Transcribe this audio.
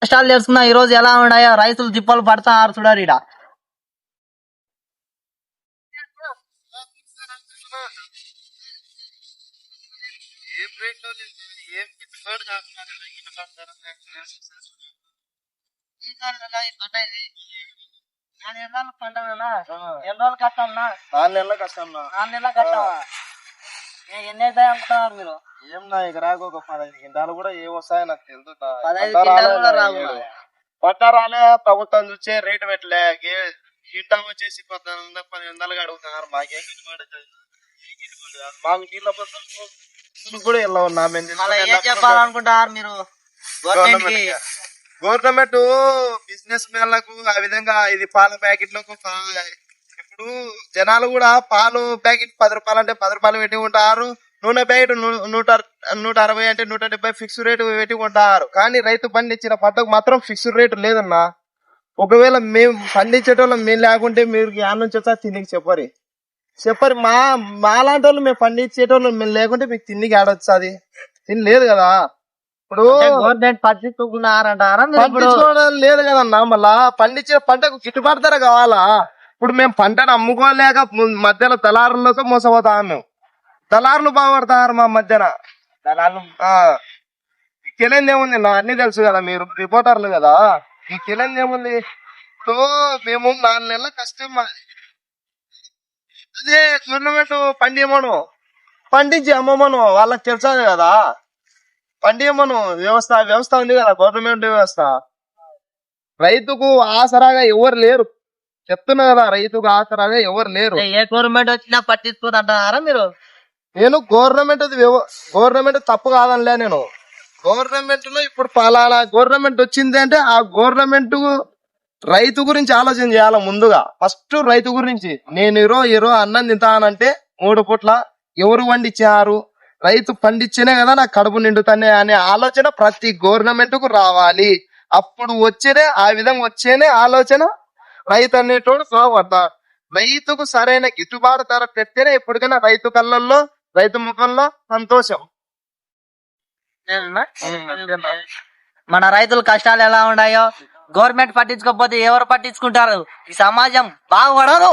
కష్టాలు తెలుసుకున్నా ఈ రోజు ఎలా ఉన్నాయో రైతులు తిప్పలు పడతారు చూడారు ఈడ. పంట ఎన్ని రోజులు కష్టం 4 నెలల కష్టం 4 నెలల కష్టం. ఎన్ని అవుతాయి అనుకుంటున్నారు మీరు? ఏం నా ఎకరాకు ఒక 15 క్వింటాలు కూడా ఏ వస్తాయో నాకు తెలుసు. 15 క్వింటాలు కూడా రావు. పంట రాలే, ప్రభుత్వం చూసే రేటు పెట్టలే. కింటా వచ్చేసి 1400 అడుగుతున్నారు. మాకేం గిట్టుబాటు మాకు నీళ్ళ బస్సులు కూడా వెళ్ళవున్నా. ఏం చెప్పాలనుకుంటారు మీరు గవర్నమెంట్ బిజినెస్ మ్యాన్లకు ఆ విధంగా ఇది పాల ప్యాకెట్లకు ఇప్పుడు జనాలు కూడా పాలు ప్యాకెట్ 10 రూపాయలు అంటే 10 రూపాయలు పెట్టి ఉంటారు. నూనె ప్యాకెట్ 160 అంటే 170 ఫిక్స్ రేటు పెట్టి ఉంటారు. కానీ రైతు పండించిన పంటకు మాత్రం ఫిక్స్ రేటు లేదన్నా. ఒకవేళ మేము పండించేటోళ్ళం మేము లేకుంటే మీరు యాడ నుంచి వచ్చా తిండికి చెప్పరు మాలాంటి వాళ్ళు మేము పండించేటోళ్ళు మేము లేకుంటే మీకు తిండికి ఆడొచ్చది తిని లేదు కదా. ఇప్పుడు గవర్నమెంట్ పట్టించుకున్నారంటారా? పట్టించుకోవడం లేదు కదన్నా. మళ్ళా పండించిన పంటకు గిట్టుబాటు ధర కావాలా? ఇప్పుడు మేము పంటను అమ్ముకోలేక మధ్యలో దళారులతో మోసపోతాం. మేము దళారులు బాగుపడతారు మా మధ్యన. తెలియదు ఏముంది నా అన్ని తెలుసు కదా, మీరు రిపోర్టర్లు కదా, ఈ తెలియదు ఏముంది. సో మేము 4 నెలల కష్టం. అదే గవర్నమెంట్ పండించి అమ్మమను వాళ్ళకి తెలుసాది కదా. పండియమ్మను వ్యవస్థ ఉంది కదా, గవర్నమెంట్ వ్యవస్థ. రైతుకు ఆసరాగా ఎవరు లేరు, చెప్తున్నా కదా. రైతుకు ఆసరాగా ఎవరు లేరు. ఏ గవర్నమెంట్ వచ్చినా పట్టించుకోదు అంటున్నారా మీరు? నేను గవర్నమెంట్ తప్పు కాదనిలే. నేను గవర్నమెంట్ లో ఇప్పుడు పలానా గవర్నమెంట్ వచ్చింది అంటే ఆ గవర్నమెంట్ రైతు గురించి ఆలోచన చేయాలి ముందుగా. ఫస్ట్ రైతు గురించి. నేను ఈరో అన్నం తింటానంటే 3 పూట్ల ఎవరు పండించారు, రైతు పండించేనే కదా నాకు కడుపు నిండుతానే అనే ఆలోచన ప్రతి గవర్నమెంట్ కు రావాలి. అప్పుడు ఆ విధంగా వచ్చేనే ఆలోచన రైతు అనేటోడు బాగుపడతాడు. రైతుకు సరైన గిట్టుబాటు ధర పెడితేనే ఎప్పటికైనా రైతు ముఖంలో సంతోషం. మన రైతుల కష్టాలు ఎలా ఉన్నాయో గవర్నమెంట్ పట్టించుకోకపోతే ఎవరు పట్టించుకుంటారు? ఈ సమాజం బాగుపడదు.